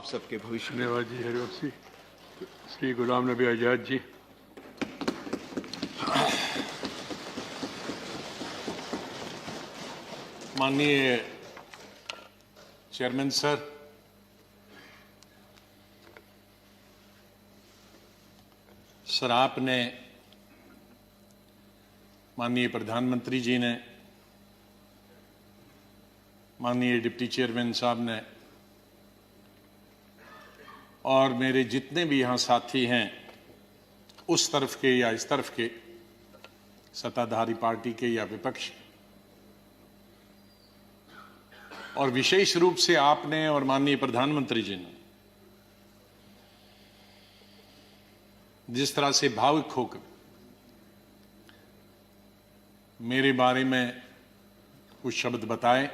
आप सबके भविष्य में। धन्यवाद जी हरिवंश जी। श्री गुलाम नबी आजाद जी। माननीय चेयरमैन सर, सर आपने, माननीय प्रधानमंत्री जी ने, माननीय डिप्टी चेयरमैन साहब ने और मेरे जितने भी यहाँ साथी हैं, उस तरफ के या इस तरफ के, सत्ताधारी पार्टी के या विपक्ष, और विशेष रूप से आपने और माननीय प्रधानमंत्री जी ने जिस तरह से भावुक होकर मेरे बारे में कुछ शब्द बताए,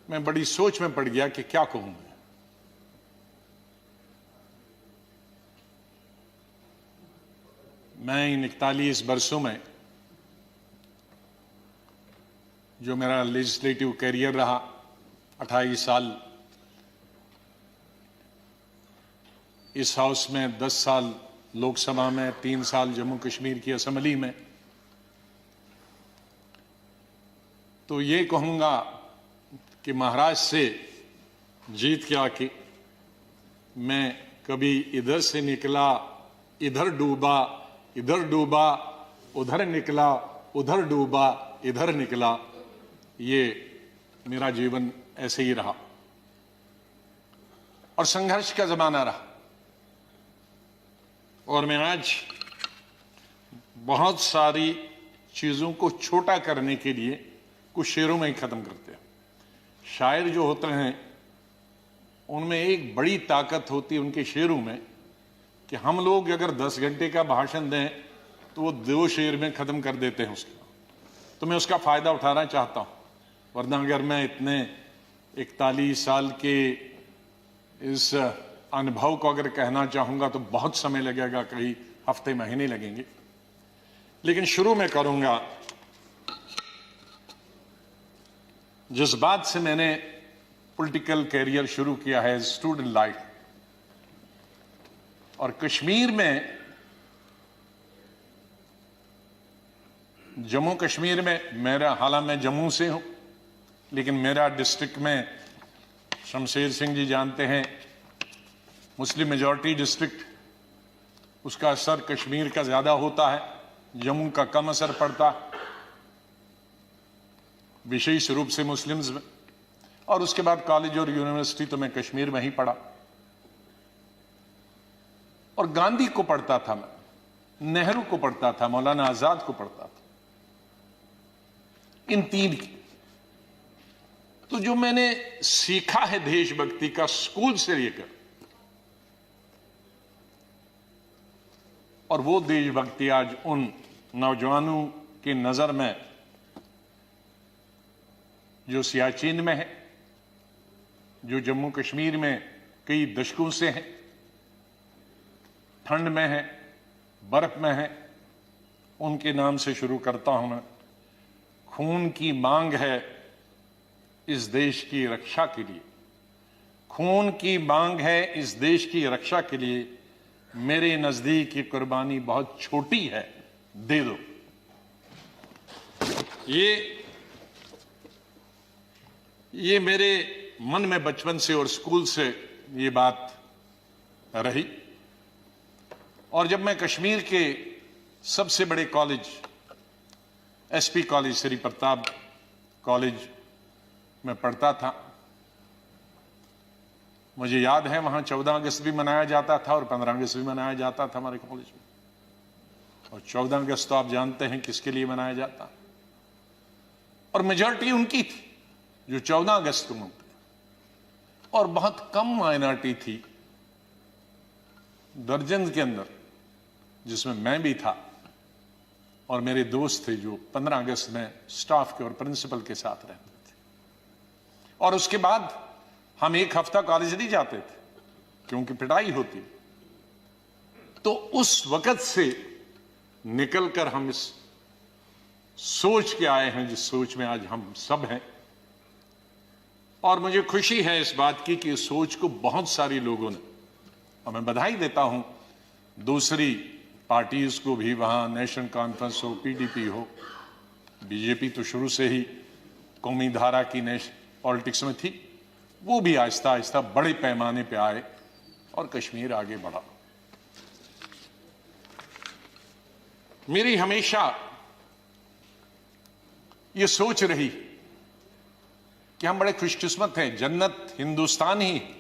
मैं बड़ी सोच में पड़ गया कि क्या कहूं मैं इन 41 वर्षों में जो मेरा लेजिस्लेटिव कैरियर रहा, 28 साल इस हाउस में, 10 साल लोकसभा में, 3 साल जम्मू कश्मीर की असेंबली में, तो ये कहूंगा कि महाराष्ट्र से जीत के आके मैं कभी इधर से निकला, इधर डूबा, इधर डूबा, उधर निकला, उधर डूबा, इधर निकला, ये मेरा जीवन ऐसे ही रहा और संघर्ष का जमाना रहा। और मैं आज बहुत सारी चीजों को छोटा करने के लिए कुछ शेरों में ही खत्म करते हैं। शायर जो होते हैं उनमें एक बड़ी ताकत होती है उनके शेरों में कि हम लोग अगर 10 घंटे का भाषण दें तो वो 2 शेर में खत्म कर देते हैं उसका। तो मैं उसका फायदा उठाना चाहता हूं, वरना अगर मैं इतने 41 साल के इस अनुभव को अगर कहना चाहूंगा तो बहुत समय लगेगा, कई हफ्ते महीने लगेंगे। लेकिन शुरू में करूंगा जिस बात से मैंने पॉलिटिकल कैरियर शुरू किया है, स्टूडेंट लाइफ। और कश्मीर में, जम्मू कश्मीर में मेरा, हालांकि मैं जम्मू से हूं, लेकिन मेरा डिस्ट्रिक्ट में, शमशेर सिंह जी जानते हैं, मुस्लिम मेजॉरिटी डिस्ट्रिक्ट, उसका असर कश्मीर का ज्यादा होता है, जम्मू का कम असर पड़ता है, विशेष रूप से मुस्लिम्स में। और उसके बाद कॉलेज और यूनिवर्सिटी तो मैं कश्मीर में ही पढ़ा। और गांधी को पढ़ता था मैं, नेहरू को पढ़ता था, मौलाना आजाद को पढ़ता था, इन 3 की। तो जो मैंने सीखा है देशभक्ति का स्कूल से लेकर, और वो देशभक्ति आज उन नौजवानों की नजर में जो सियाचिन में है, जो जम्मू कश्मीर में कई दशकों से है, ठंड में है, बर्फ में है, उनके नाम से शुरू करता हूं मैं। खून की मांग है इस देश की रक्षा के लिए, खून की मांग है इस देश की रक्षा के लिए, मेरे नजदीक ये कुर्बानी बहुत छोटी है, दे दो। ये मेरे मन में बचपन से और स्कूल से ये बात रही। और जब मैं कश्मीर के सबसे बड़े college, SP college, Shri Pratap college में पढ़ता था, मुझे याद है वहां 14 अगस्त भी मनाया जाता था और 15 अगस्त भी मनाया जाता था हमारे कॉलेज में। और 14 अगस्त तो आप जानते हैं किसके लिए मनाया जाता, और मेजॉरिटी उनकी थी जो 14 अगस्त को मनते, और बहुत कम माइनॉरिटी थी दर्जन के अंदर, जिसमें मैं भी था और मेरे दोस्त थे जो 15 अगस्त में स्टाफ के और प्रिंसिपल के साथ रहते थे। और उसके बाद हम 1 हफ्ता कॉलेज नहीं जाते थे क्योंकि पिटाई होती। तो उस वक्त से निकलकर हम इस सोच के आए हैं जिस सोच में आज हम सब हैं। और मुझे खुशी है इस बात की कि इस सोच को बहुत सारे लोगों ने, और मैं बधाई देता हूं दूसरी पार्टीज को भी, वहां नेशनल कॉन्फ्रेंस हो, पीडीपी हो, बीजेपी तो शुरू से ही कौमी धारा की पॉलिटिक्स में थी, वो भी आहिस्ता आहिस्ता बड़े पैमाने पे आए और कश्मीर आगे बढ़ा। मेरी हमेशा ये सोच रही कि हम बड़े खुशकिस्मत हैं, जन्नत हिंदुस्तान ही है।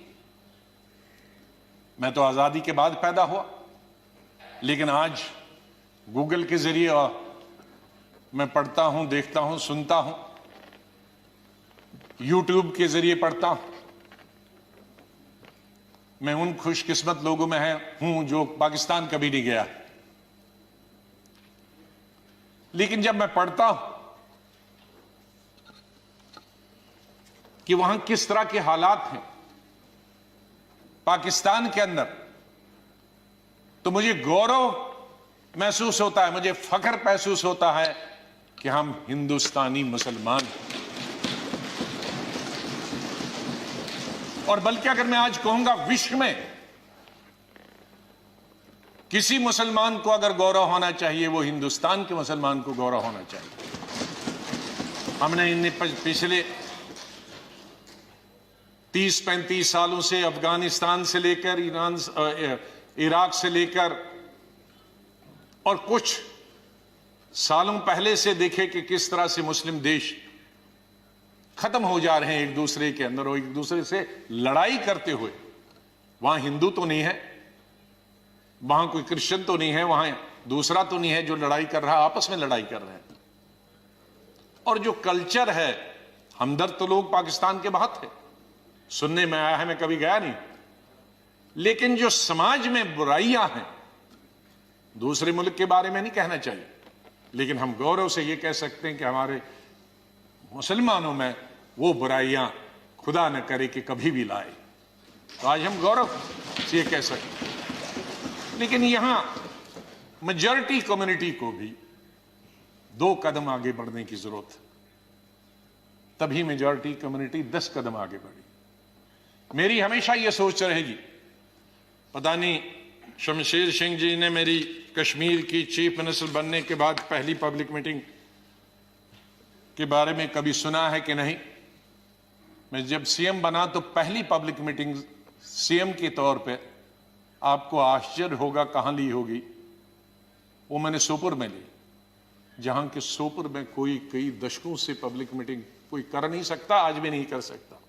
मैं तो आजादी के बाद पैदा हुआ, लेकिन आज गूगल के जरिए मैं पढ़ता हूं, देखता हूं, सुनता हूं, यूट्यूब के जरिए पढ़ता हूं। मैं उन खुशकिस्मत लोगों में हूं जो पाकिस्तान कभी नहीं गया, लेकिन जब मैं पढ़ता हूं कि वहां किस तरह के हालात हैं पाकिस्तान के अंदर, तो मुझे गौरव महसूस होता है, मुझे फख्र महसूस होता है कि हम हिंदुस्तानी मुसलमान हैं। और बल्कि अगर मैं आज कहूंगा विश्व में किसी मुसलमान को अगर गौरव होना चाहिए, वो हिंदुस्तान के मुसलमान को गौरव होना चाहिए। हमने इन पिछले 30-35 सालों से अफगानिस्तान से लेकर इराक से लेकर और कुछ सालों पहले से देखे कि किस तरह से मुस्लिम देश खत्म हो जा रहे हैं एक दूसरे के अंदर और एक दूसरे से लड़ाई करते हुए। वहां हिंदू तो नहीं है, वहां कोई क्रिश्चियन तो नहीं है, वहां दूसरा तो नहीं है जो लड़ाई कर रहा है, आपस में लड़ाई कर रहे हैं। और जो कल्चर है, हमदर्द तो लोग पाकिस्तान के बहुत थे, सुनने में आया है, मैं कभी गया नहीं, लेकिन जो समाज में बुराइयां हैं, दूसरे मुल्क के बारे में नहीं कहना चाहिए, लेकिन हम गौरव से यह कह सकते हैं कि हमारे मुसलमानों में वो बुराइयां खुदा न करे कि कभी भी लाए। तो आज हम गौरव से ये कह सकते हैं। लेकिन यहां मेजॉरिटी कम्युनिटी को भी 2 कदम आगे बढ़ने की जरूरत है, तभी मेजॉरिटी कम्युनिटी 10 कदम आगे बढ़ी। मेरी हमेशा यह सोच रहेगी, पता नहीं शमशेर सिंह जी ने मेरी कश्मीर की चीफ मिनिस्टर बनने के बाद पहली पब्लिक मीटिंग के बारे में कभी सुना है कि नहीं। मैं जब सीएम बना तो पहली पब्लिक मीटिंग सीएम के तौर पे, आपको आश्चर्य होगा कहां ली होगी, वो मैंने सोपुर में ली, जहां के सोपुर में कोई कई दशकों से पब्लिक मीटिंग कोई कर नहीं सकता, आज भी नहीं कर सकता।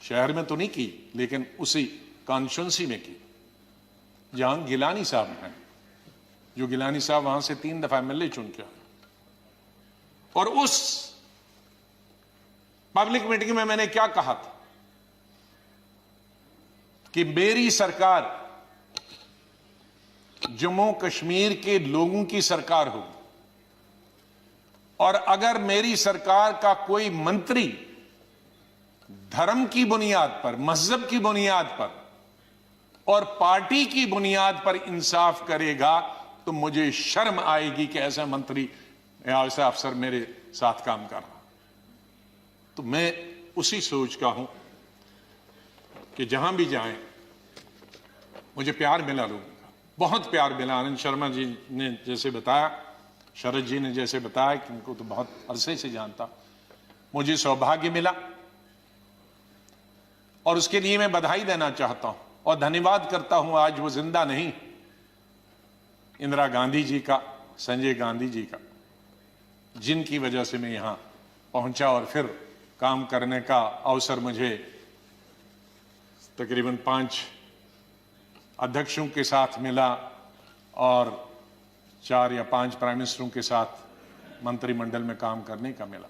शहर में तो नहीं की, लेकिन उसी कॉन्स्टिट्यूंसी में की जहां गिलानी साहब हैं, जो गिलानी साहब वहां से 3 दफा एमएलए चुन के आए। और उस पब्लिक मीटिंग में मैंने क्या कहा था कि मेरी सरकार जम्मू कश्मीर के लोगों की सरकार होगी, और अगर मेरी सरकार का कोई मंत्री धर्म की बुनियाद पर, मजहब की बुनियाद पर और पार्टी की बुनियाद पर इंसाफ करेगा, तो मुझे शर्म आएगी कि ऐसा मंत्री या ऐसा अफसर मेरे साथ काम कर रहा। तो मैं उसी सोच का हूं कि जहां भी जाएं मुझे प्यार मिला लोगों का, बहुत प्यार मिला। आनंद शर्मा जी ने जैसे बताया, शरद जी ने जैसे बताया कि उनको तो बहुत अरसे से जानता, मुझे सौभाग्य मिला और उसके लिए मैं बधाई देना चाहता हूं और धन्यवाद करता हूं। आज वो जिंदा नहीं, इंदिरा गांधी जी का, संजय गांधी जी का, जिनकी वजह से मैं यहां पहुंचा और फिर काम करने का अवसर मुझे तकरीबन 5 अध्यक्षों के साथ मिला और 4 या 5 प्राइम मिनिस्टरों के साथ मंत्रिमंडल में काम करने का मिला।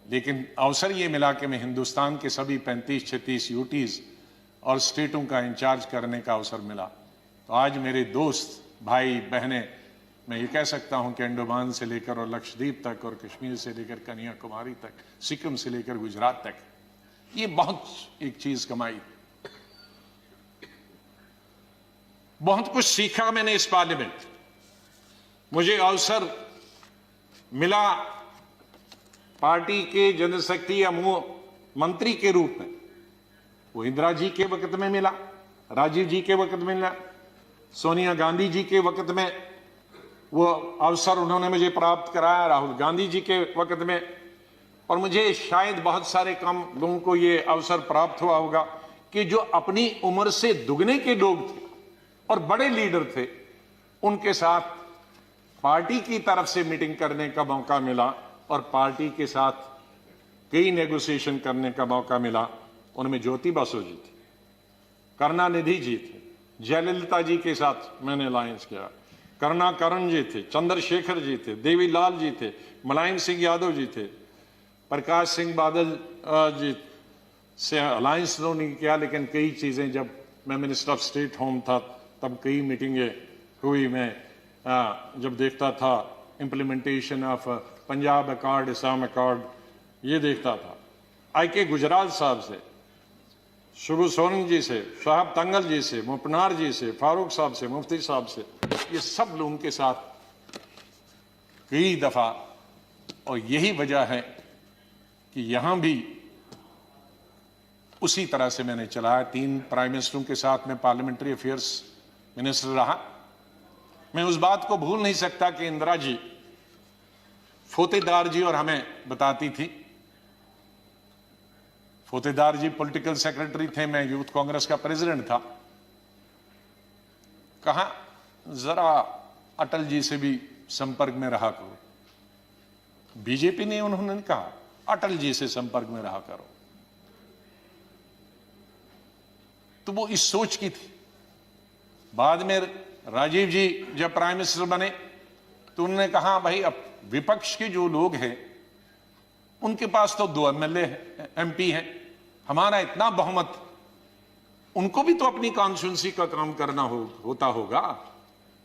लेकिन अवसर ये मिला कि मैं हिंदुस्तान के सभी 35-36 यूटीज और स्टेटों का इंचार्ज करने का अवसर मिला। तो आज मेरे दोस्त, भाई बहनें, मैं ये कह सकता हूं कि अंडमान से लेकर और लक्षद्वीप तक और कश्मीर से लेकर कन्याकुमारी तक, सिक्किम से लेकर गुजरात तक, ये बहुत एक चीज कमाई, बहुत कुछ सीखा मैंने इस पार्लियामेंट। मुझे अवसर मिला पार्टी के जनशक्ति या मंत्री के रूप में। वो इंदिरा जी के वक्त में मिला, राजीव जी के वक्त में मिला, सोनिया गांधी जी के वक्त में वो अवसर उन्होंने मुझे प्राप्त कराया, राहुल गांधी जी के वक्त में, और मुझे शायद बहुत सारे कम लोगों को ये अवसर प्राप्त हुआ होगा कि जो अपनी उम्र से दुगने के लोग थे और बड़े लीडर थे, उनके साथ पार्टी की तरफ से मीटिंग करने का मौका मिला और पार्टी के साथ कई नेगोशिएशन करने का मौका मिला। उनमें ज्योति बसु जी थी, करुणानिधि जी थे, जयललिता जी के साथ मैंने अलायंस किया, करुणाकरण जी थे, चंद्रशेखर जी थे, देवीलाल जी थे, मुलायम सिंह यादव जी थे, प्रकाश सिंह बादल जी से अलायंस तो नहीं किया, लेकिन कई चीजें जब मैं मिनिस्टर ऑफ स्टेट होम था तब कई मीटिंगें हुई। मैं जब देखता था implementation of Punjab accord, Assam accord, ये देखता था। आई.के. गुजराल साहब से, शुभू सोरेन जी से, शाहब तंगल जी से, मुपनार जी से, फारूक साहब से, मुफ्ती साहब से, ये सब लोगों के साथ कई दफा, और यही वजह है कि यहां भी उसी तरह से मैंने चलाया। 3 प्राइम मिनिस्टरों के साथ मैं पार्लियामेंट्री अफेयर्स मिनिस्टर रहा। मैं उस बात को भूल नहीं सकता कि इंदिरा जी फोतेदार जी और हमें बताती थी। फोतेदार जी पॉलिटिकल सेक्रेटरी थे, मैं यूथ कांग्रेस का प्रेसिडेंट था। कहा जरा अटल जी से भी संपर्क में रहा करो। बीजेपी ने उन्होंने कहा अटल जी से संपर्क में रहा करो। तो वो इस सोच की थी। बाद में राजीव जी जब प्राइम मिनिस्टर बने तो उन्होंने कहा भाई अब विपक्ष के जो लोग हैं उनके पास तो 2 एमएलए एमपी हैं, हमारा इतना बहुमत, उनको भी तो अपनी कॉन्स्टिट्यूंसी का काम करना होता होगा,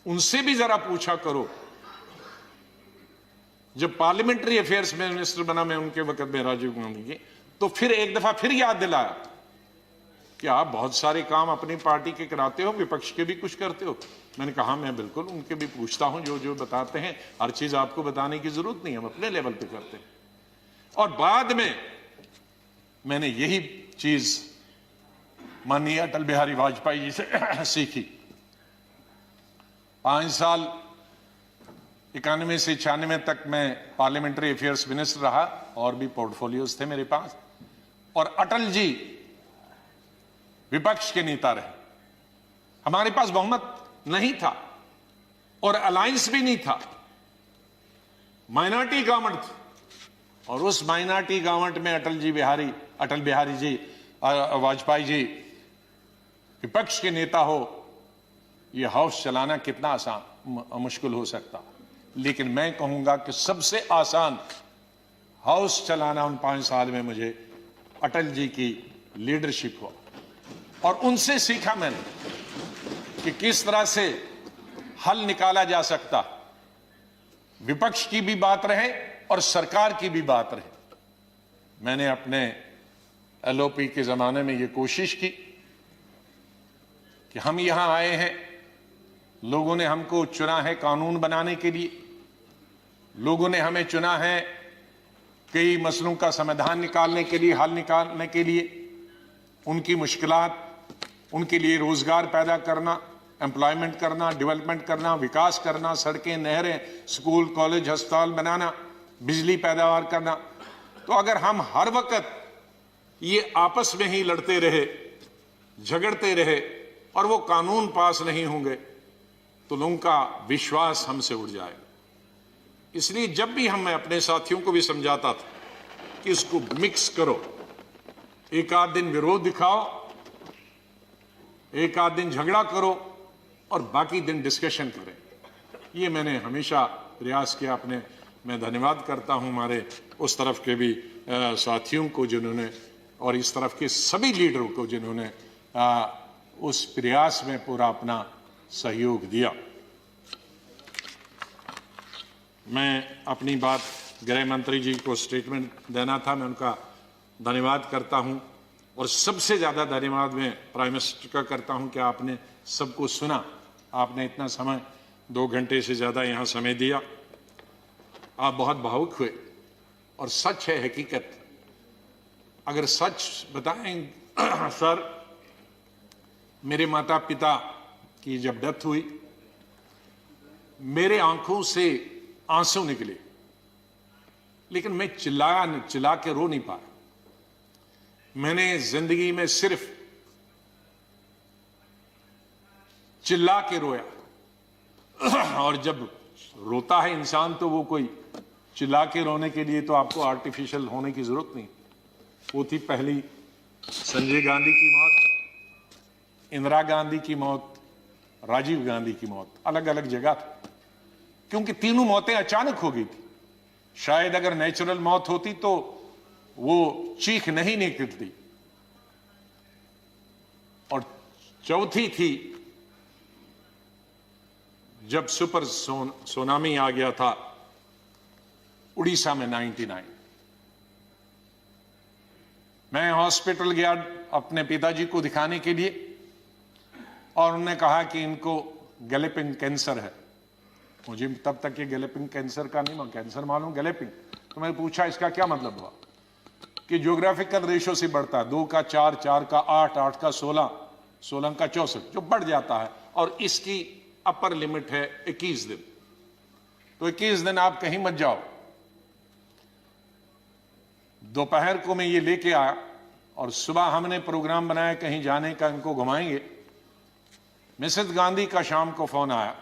उनसे भी जरा पूछा करो। जब पार्लियामेंट्री अफेयर्स में मिनिस्टर बना मैं उनके वक्त में राजीव गांधी जी, तो फिर एक दफा फिर याद दिलाया कि आप बहुत सारे काम अपनी पार्टी के कराते हो, विपक्ष के भी कुछ करते हो। मैंने कहा मैं बिल्कुल उनके भी पूछता हूं, जो जो बताते हैं, हर चीज आपको बताने की जरूरत नहीं, हम अपने लेवल पे करते हैं। और बाद में मैंने यही चीज माननीय अटल बिहारी वाजपेयी जी से सीखी। 5 साल 91 से 96 तक मैं पार्लियामेंट्री अफेयर्स मिनिस्टर रहा और भी पोर्टफोलियोज थे मेरे पास। और अटल जी विपक्ष के नेता रहे, हमारे पास बहुमत नहीं था और अलायंस भी नहीं था, माइनॉरिटी गवर्नमेंट थी। और उस माइनॉरिटी गवर्नमेंट में अटल बिहारी जी वाजपेयी जी विपक्ष के नेता हो, यह हाउस चलाना कितना आसान मुश्किल हो सकता। लेकिन मैं कहूंगा कि सबसे आसान हाउस चलाना उन 5 साल में मुझे अटल जी की लीडरशिप हुआ। और उनसे सीखा मैंने कि किस तरह से हल निकाला जा सकता, विपक्ष की भी बात रहे और सरकार की भी बात रहे। मैंने अपने एलओपी के जमाने में यह कोशिश की कि हम यहां आए हैं, लोगों ने हमको चुना है कानून बनाने के लिए, लोगों ने हमें चुना है कई मसलों का समाधान निकालने के लिए, हल निकालने के लिए, उनकी मुश्किलात, उनके लिए रोजगार पैदा करना, एम्प्लॉयमेंट करना, डेवलपमेंट करना, विकास करना, सड़कें, नहरें, स्कूल, कॉलेज, अस्पताल बनाना, बिजली पैदावार करना। तो अगर हम हर वक्त ये आपस में ही लड़ते रहे, झगड़ते रहे और वो कानून पास नहीं होंगे तो लोगों का विश्वास हमसे उड़ जाएगा। इसलिए जब भी मैं अपने साथियों को भी समझाता था कि इसको मिक्स करो, एक आध दिन विरोध दिखाओ, एक आध दिन झगड़ा करो और बाकी दिन डिस्कशन करें। ये मैंने हमेशा प्रयास किया अपने। मैं धन्यवाद करता हूं हमारे उस तरफ के भी साथियों को जिन्होंने, और इस तरफ के सभी लीडरों को जिन्होंने उस प्रयास में पूरा अपना सहयोग दिया। मैं अपनी बात गृह मंत्री जी को स्टेटमेंट देना था, मैं उनका धन्यवाद करता हूं। और सबसे ज्यादा धन्यवाद मैं प्राइम मिनिस्टर का करता हूं कि आपने सबको सुना, आपने इतना समय 2 घंटे से ज्यादा यहां समय दिया। आप बहुत भावुक हुए और सच है, हकीकत अगर सच बताएं सर, मेरे माता पिता की जब डेथ हुई, मेरे आंखों से आंसू निकले, लेकिन मैं चिल्ला के रो नहीं पाया। मैंने जिंदगी में सिर्फ चिल्ला के रोया। और जब रोता है इंसान तो वो कोई चिल्ला के रोने के लिए तो आपको आर्टिफिशियल होने की जरूरत नहीं। वो थी पहली संजय गांधी की मौत, इंदिरा गांधी की मौत, राजीव गांधी की मौत, अलग अलग जगह थी, क्योंकि तीनों मौतें अचानक हो गई थी। शायद अगर नेचुरल मौत होती तो वो चीख नहीं निकलती। और चौथी थी जब सुपर सुनामी आ गया था उड़ीसा में 99। मैं हॉस्पिटल गया अपने पिताजी को दिखाने के लिए, और उन्होंने कहा कि इनको गैलेपिंग कैंसर है। मुझे तब तक ये गैलेपिंग कैंसर का नहीं, कैंसर मालूम, गैलेपिंग। तो मैंने पूछा इसका क्या मतलब हुआ, कि ज्योग्राफिकल रेशो से बढ़ता है, 2 का 4, 4 का 8, 8 का 16, 16 का 64, जो बढ़ जाता है, और इसकी अपर लिमिट है 21 दिन। तो 21 दिन आप कहीं मत जाओ। दोपहर को मैं ये लेके आया, और सुबह हमने प्रोग्राम बनाया कहीं जाने का, इनको घुमाएंगे। मिसेस गांधी का शाम को फोन आया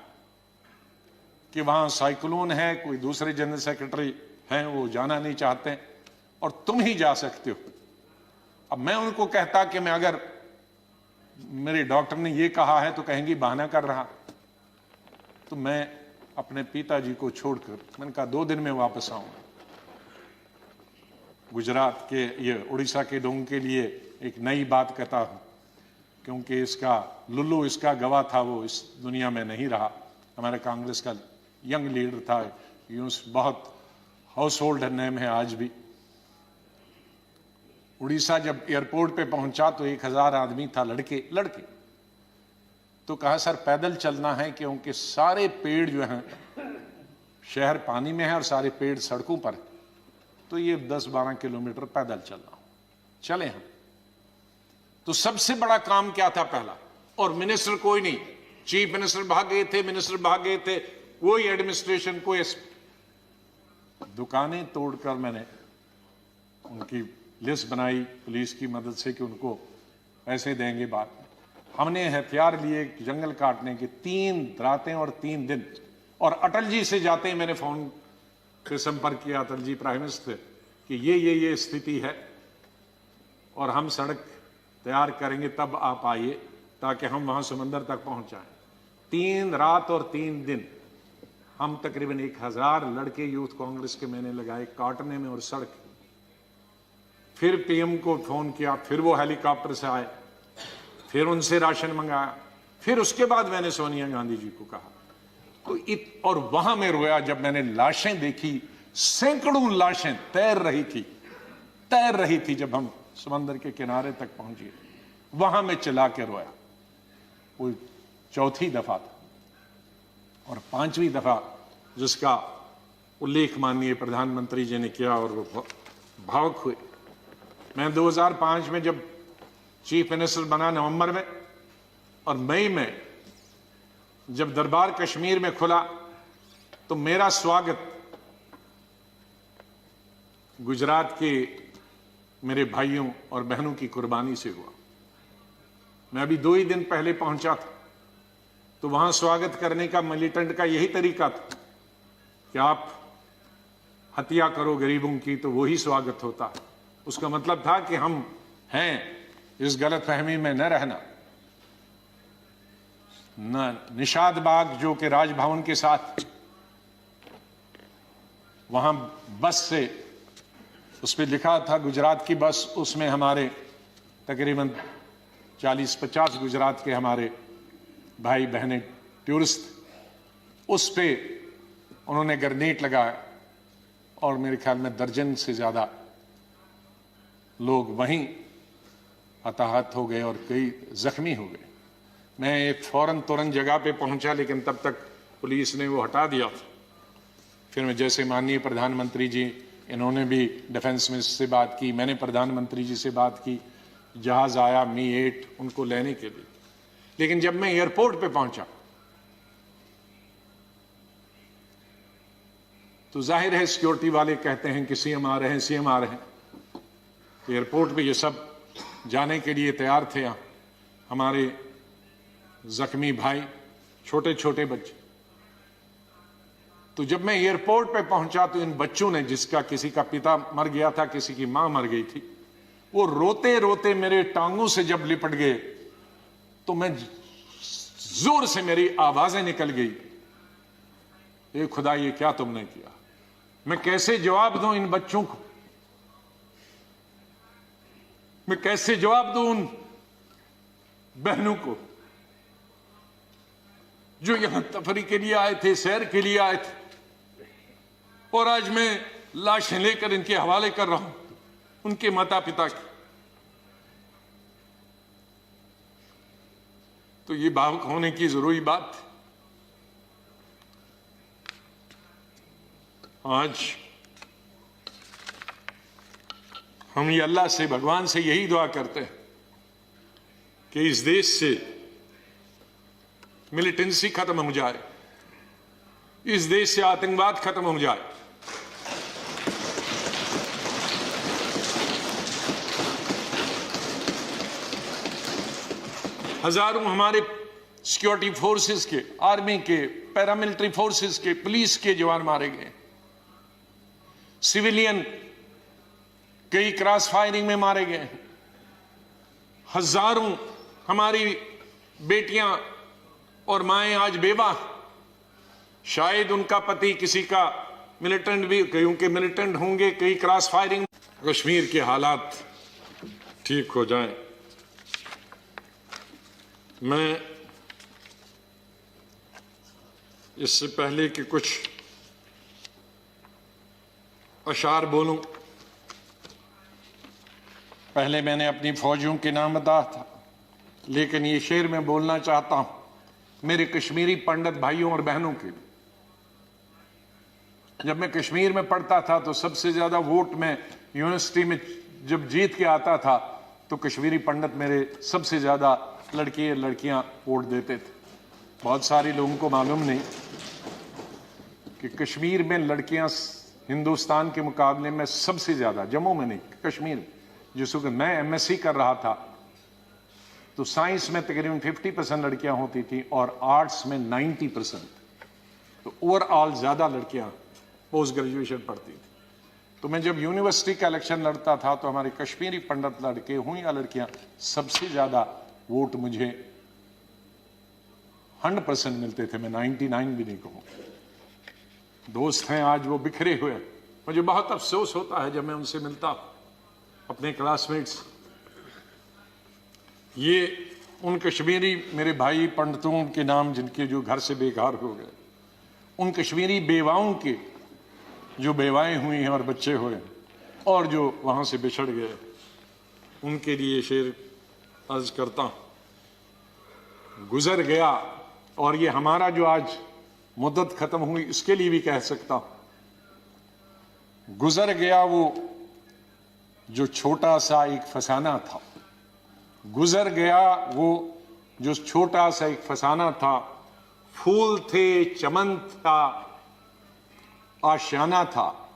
कि वहां साइक्लोन है, कोई दूसरे जनरल सेक्रेटरी हैं, वो जाना नहीं चाहते और तुम ही जा सकते हो। अब मैं उनको कहता कि मैं, अगर मेरे डॉक्टर ने ये कहा है तो कहेंगी बहाना कर रहा। तो मैं अपने पिताजी को छोड़कर, मैंने कहा 2 दिन में वापस आऊंगा। गुजरात के, ये उड़ीसा के लोगों के लिए एक नई बात कहता हूं, क्योंकि इसका लुल्लू, इसका गवाह था, वो इस दुनिया में नहीं रहा। हमारे कांग्रेस का यंग लीडर था, यूं बहुत हाउस होल्ड नेम है आज भी। उड़ीसा जब एयरपोर्ट पे पहुंचा तो 1000 आदमी था, लड़के। तो कहा सर पैदल चलना है, क्योंकि सारे पेड़ जो हैं, शहर पानी में है और सारे पेड़ सड़कों पर, तो ये 10-12 किलोमीटर पैदल चलना। चले हम। तो सबसे बड़ा काम क्या था पहला, और मिनिस्टर कोई नहीं, चीफ मिनिस्टर भाग गए थे, मिनिस्टर भाग गए थे, कोई एडमिनिस्ट्रेशन, कोई दुकानें तोड़कर मैंने उनकी लिस्ट बनाई पुलिस की मदद से कि उनको पैसे देंगे। बाद हमने हथियार लिए जंगल काटने के, 3 रातें और 3 दिन। और अटल जी से जाते ही मैंने फोन पे संपर्क किया, अटल जी प्राइम मिनिस्टर, कि ये स्थिति है और हम सड़क तैयार करेंगे, तब आप आइए ताकि हम वहां समंदर तक पहुंच जाएं। 3 रात और 3 दिन हम तकरीबन 1000 लड़के यूथ कांग्रेस के मैंने लगाए काटने में और सड़क। फिर पीएम को फोन किया, फिर वो हेलीकॉप्टर से आए, फिर उनसे राशन मंगाया, फिर उसके बाद मैंने सोनिया गांधी जी को कहा। तो और वहां मैं रोया जब मैंने लाशें देखी, सैकड़ों लाशें तैर रही थी जब हम समंदर के किनारे तक पहुंचे। वहां मैं चिल्ला के रोया। वो 4थी दफा था। और 5वीं दफा जिसका उल्लेख माननीय प्रधानमंत्री जी ने किया और वो भावुक हुए। मैं 2005 में जब चीफ मिनिस्टर बना नवंबर में, और मई में जब दरबार कश्मीर में खुला, तो मेरा स्वागत गुजरात के मेरे भाइयों और बहनों की कुर्बानी से हुआ। मैं अभी 2 ही दिन पहले पहुंचा था, तो वहां स्वागत करने का मिलिटेंट का यही तरीका था कि आप हत्या करो गरीबों की तो वही स्वागत होता है। उसका मतलब था कि हम हैं, इस गलतफहमी में न रहना। निषाद बाग जो कि राजभवन के साथ, वहां बस से, उस पर लिखा था गुजरात की बस, उसमें हमारे तकरीबन 40-50 गुजरात के हमारे भाई बहनें टूरिस्ट, उस पे उन्होंने ग्रेनेड लगाया और मेरे ख्याल में दर्जन से ज्यादा लोग वहीं हताहत हो गए और कई जख्मी हो गए। मैं एक फौरन तुरंत जगह पे पहुंचा, लेकिन तब तक पुलिस ने वो हटा दिया। फिर मैं जैसे माननीय प्रधानमंत्री जी इन्होंने भी डिफेंस मिनिस्टर से बात की, मैंने प्रधानमंत्री जी से बात की, जहाज आया मी-8 उनको लेने के लिए। लेकिन जब मैं एयरपोर्ट पे पहुंचा तो जाहिर है सिक्योरिटी वाले कहते हैं कि सीएम आ रहे हैं, सीएम आ रहे हैं। तो एयरपोर्ट पे ये सब जाने के लिए तैयार थे। हमारे जख्मी भाई, छोटे छोटे बच्चे। तो जब मैं एयरपोर्ट पे पहुंचा तो इन बच्चों ने, जिसका किसी का पिता मर गया था, किसी की मां मर गई थी, वो रोते रोते मेरे टांगों से जब लिपट गए तो मैं जोर से मेरी आवाजें निकल गई, ए खुदा ये क्या तुमने किया। मैं कैसे जवाब दूं इन बच्चों को, मैं कैसे जवाब दूं उन बहनों को जो यहां तफरी के लिए आए थे, सैर के लिए आए थे, और आज मैं लाशें लेकर इनके हवाले कर रहा हूं उनके माता पिता की। तो ये भावुक होने की जरूरी बात। आज हम ये अल्लाह से, भगवान से यही दुआ करते हैं कि इस देश से मिलिटेंसी खत्म हो जाए, इस देश से आतंकवाद खत्म हो जाए। हजारों हमारे सिक्योरिटी फोर्सेस के, आर्मी के, पैरामिलिट्री फोर्सेस के, पुलिस के जवान मारे गए, सिविलियन कई क्रॉस फायरिंग में मारे गए, हजारों हमारी बेटियां और माएं आज बेवा, शायद उनका पति किसी का मिलिटेंट भी, कईयों के मिलिटेंट होंगे, कई क्रॉस फायरिंग। कश्मीर के हालात ठीक हो जाएं। मैं इससे पहले कि कुछ अशार बोलूं, पहले मैंने अपनी फौजियों के नाम बताया था, लेकिन ये शेर मैं बोलना चाहता हूं मेरे कश्मीरी पंडित भाइयों और बहनों के। जब मैं कश्मीर में पढ़ता था तो सबसे ज्यादा वोट में यूनिवर्सिटी में जब जीत के आता था तो कश्मीरी पंडित मेरे सबसे ज्यादा लड़के लड़कियां वोट देते थे। बहुत सारे लोगों को मालूम नहीं कि कश्मीर में लड़कियां हिंदुस्तान के मुकाबले में सबसे ज्यादा, जम्मू में नहीं, कश्मीर में। जिस वक्त मैं एमएससी कर रहा था तो साइंस में तकरीबन 50% लड़कियां होती थी और आर्ट्स में 90%। तो ओवरऑल ज्यादा लड़कियां पोस्ट ग्रेजुएशन पढ़ती थी। तो मैं जब यूनिवर्सिटी का इलेक्शन लड़ता था तो हमारे कश्मीरी पंडित लड़के हों या लड़कियां, सबसे ज्यादा वोट मुझे 100% मिलते थे। मैं 99 भी नहीं कहूं। दोस्त हैं आज वो बिखरे हुए। मुझे बहुत अफसोस होता है जब मैं उनसे मिलता अपने क्लासमेट्स। ये उन कश्मीरी मेरे भाई पंडितों के नाम जिनके जो घर से बेघर हो गए, उन कश्मीरी बेवाओं के जो बेवाएं हुई हैं और बच्चे हुए और जो वहां से बिछड़ गए, उनके लिए शेर अर्ज करता हूं। गुजर गया, और ये हमारा जो आज मुद्दत खत्म हुई इसके लिए भी कह सकता हूं, गुजर गया वो जो छोटा सा एक फसाना था, गुजर गया वो जो छोटा सा एक फसाना था। फूल थे, चमन था, आशियाना था।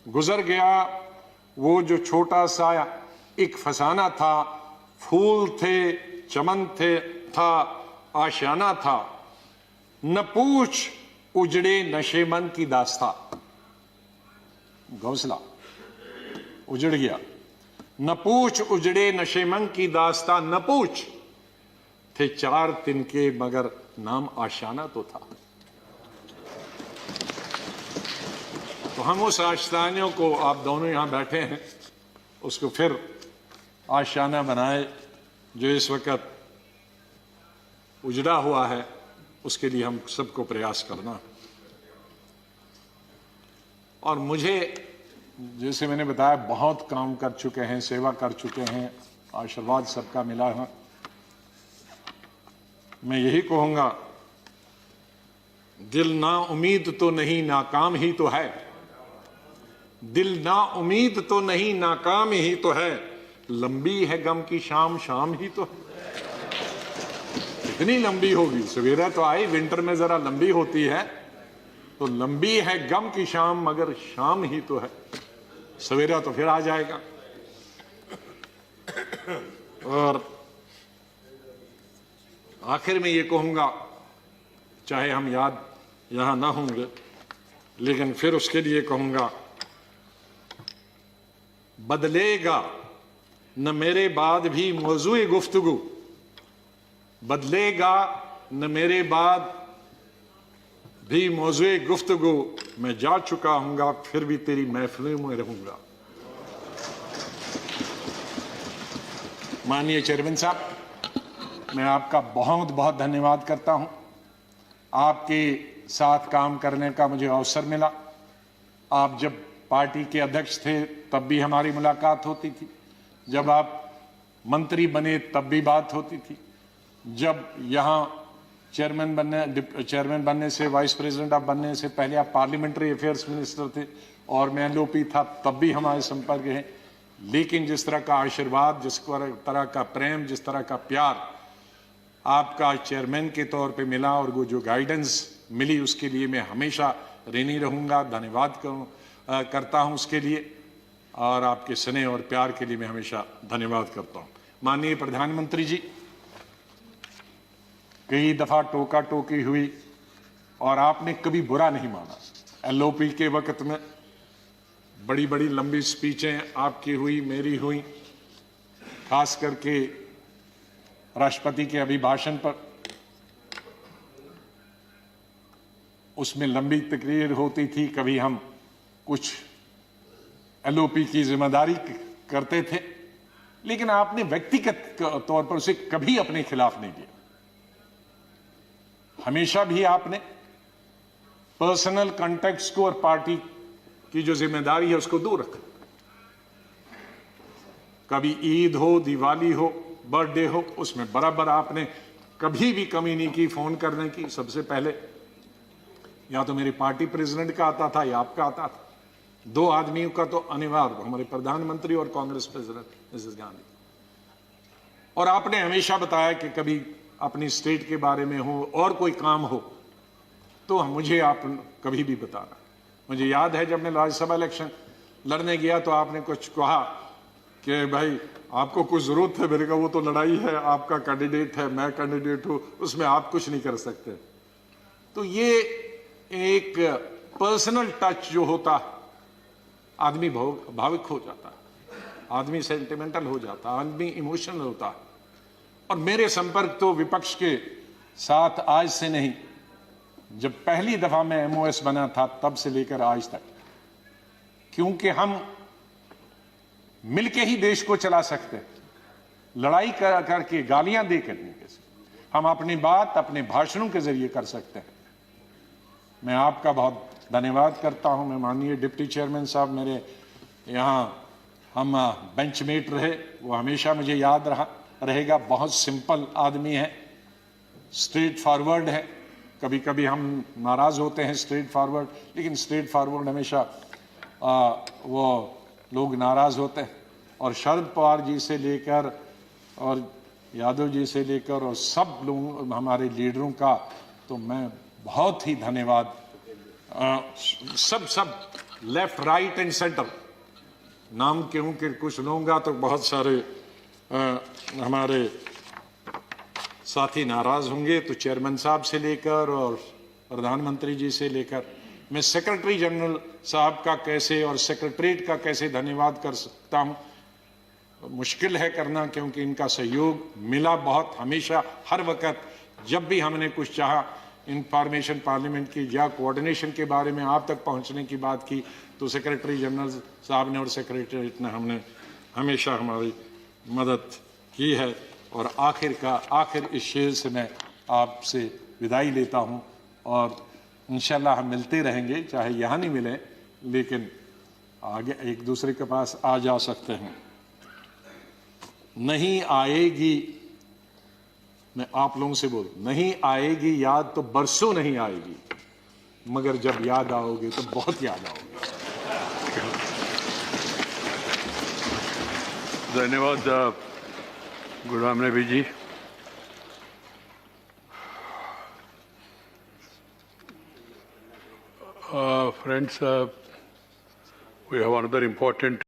गुजर गया वो जो छोटा सा एक फसाना था, फूल थे, चमन थे, था, आशियाना था। न पूछ उजड़े नशे मन की दास्ता। घोंसला उजड़ गया। न पूछ उजड़े नशे मन की दास्ता, न पूछ थे 4 तिनके मगर नाम आशियाना तो था। तो हम उस आशियाने को, आप दोनों यहां बैठे हैं, उसको फिर आशियाना बनाए जो इस वक्त उजड़ा हुआ है। उसके लिए हम सबको प्रयास करना। और मुझे, जैसे मैंने बताया, बहुत काम कर चुके हैं, सेवा कर चुके हैं, आशीर्वाद सबका मिला है। मैं यही कहूंगा, दिल ना उम्मीद तो नहीं, नाकाम ही तो है। दिल ना उम्मीद तो नहीं, नाकाम ही तो है, लंबी है गम की शाम, शाम ही तो है। कितनी लंबी होगी? सवेरा तो आई, विंटर में जरा लंबी होती है, तो लंबी है गम की शाम, मगर शाम ही तो है, सवेरा तो फिर आ जाएगा। और आखिर में ये कहूंगा, चाहे हम याद यहां ना होंगे, लेकिन फिर उसके लिए कहूंगा, बदलेगा न मेरे बाद भी मौजूए गुफ्तगू, बदलेगा न मेरे बाद भी मौजूए गुफ्तगू, मैं जा चुका हूंगा फिर भी तेरी महफिलों में रहूंगा। माननीय चेयरमैन साहब, मैं आपका बहुत बहुत धन्यवाद करता हूं। आपके साथ काम करने का मुझे अवसर मिला। आप जब पार्टी के अध्यक्ष थे तब भी हमारी मुलाकात होती थी, जब आप मंत्री बने तब भी बात होती थी, जब यहाँ चेयरमैन बनने से, वाइस प्रेसिडेंट आप बनने से पहले आप पार्लियामेंट्री अफेयर्स मिनिस्टर थे और मैं एलओपी था, तब भी हमारे संपर्क है। लेकिन जिस तरह का आशीर्वाद, जिस तरह का प्रेम, जिस तरह का प्यार आपका चेयरमैन के तौर पे मिला और वो जो गाइडेंस मिली, उसके लिए मैं हमेशा ऋणी रहूंगा, धन्यवाद करता हूं उसके लिए, और आपके स्नेह और प्यार के लिए मैं हमेशा धन्यवाद करता हूं। माननीय प्रधानमंत्री जी, कई दफा टोका टोकी हुई और आपने कभी बुरा नहीं माना। एलओपी के वक्त में बड़ी बड़ी लंबी स्पीचें आपकी हुई, मेरी हुई, खास करके राष्ट्रपति के अभिभाषण पर, उसमें लंबी तकरीर होती थी। कभी हम कुछ एलओपी की जिम्मेदारी करते थे, लेकिन आपने व्यक्तिगत तौर पर उसे कभी अपने खिलाफ नहीं लिया। हमेशा भी आपने पर्सनल कॉन्टेक्ट्स को और पार्टी की जो जिम्मेदारी है उसको दूर रखा। कभी ईद हो, दिवाली हो, बर्थडे हो, उसमें बराबर आपने कभी भी कमी नहीं की फोन करने की। सबसे पहले या तो मेरे पार्टी प्रेसिडेंट का आता था या आपका आता था। दो आदमियों का तो अनिवार्य, हमारे प्रधानमंत्री और कांग्रेस प्रेसिडेंट मिसेस गांधी। और आपने हमेशा बताया कि कभी अपनी स्टेट के बारे में हो और कोई काम हो तो मुझे आप कभी भी बताना। मुझे याद है जब मैं राज्यसभा इलेक्शन लड़ने गया तो आपने कुछ कहा कि भाई आपको कुछ जरूरत है। मेरे का वो तो लड़ाई है, आपका कैंडिडेट है, मैं कैंडिडेट हूं, उसमें आप कुछ नहीं कर सकते। तो ये एक पर्सनल टच जो होता, आदमी भावुक हो जाता, आदमी सेंटिमेंटल हो जाता, आदमी इमोशनल होता। और मेरे संपर्क तो विपक्ष के साथ आज से नहीं, जब पहली दफा मैं एमओएस बना था तब से लेकर आज तक, क्योंकि हम मिलके ही देश को चला सकते हैं। लड़ाई करके, गालियां देकर नहीं, कैसे हम अपनी बात अपने भाषणों के जरिए कर सकते हैं। मैं आपका बहुत धन्यवाद करता हूं। मैं माननीय डिप्टी चेयरमैन साहब, मेरे यहाँ हम बेंचमेट रहे, वो हमेशा मुझे याद रहेगा। बहुत सिंपल आदमी है, स्ट्रेट फॉरवर्ड है। कभी कभी हम नाराज होते हैं स्ट्रेट फॉरवर्ड, लेकिन स्ट्रेट फॉरवर्ड हमेशा वो लोग नाराज होते हैं। और शरद पवार जी से लेकर और यादव जी से लेकर और सब लोग हमारे लीडरों का तो मैं बहुत ही धन्यवाद, सब लेफ्ट राइट एंड सेंटर, नाम क्यों कि कुछ लूंगा तो बहुत सारे हमारे साथी नाराज होंगे। तो चेयरमैन साहब से लेकर और प्रधानमंत्री जी से लेकर, मैं सेक्रेटरी जनरल साहब का कैसे और सेक्रेटरीट का कैसे धन्यवाद कर सकता हूं, मुश्किल है करना, क्योंकि इनका सहयोग मिला बहुत। हमेशा हर वक्त जब भी हमने कुछ चाहा, इंफॉर्मेशन पार्लियामेंट की या कोऑर्डिनेशन के बारे में आप तक पहुंचने की बात की, तो सेक्रेटरी जनरल साहब ने और सेक्रेटरीट ने हमने हमेशा हमारी मदद की है। और आखिर इस शेर से मैं आपसे विदाई लेता हूं, और इंशाल्लाह हम मिलते रहेंगे, चाहे यहाँ नहीं मिले लेकिन आगे एक दूसरे के पास आ जा सकते हैं। नहीं आएगी, मैं आप लोगों से बोल, नहीं आएगी याद तो बरसों नहीं आएगी, मगर जब याद आओगे तो बहुत याद आओगे। धन्यवाद Ghulam Nabi ji. Friends, we have another important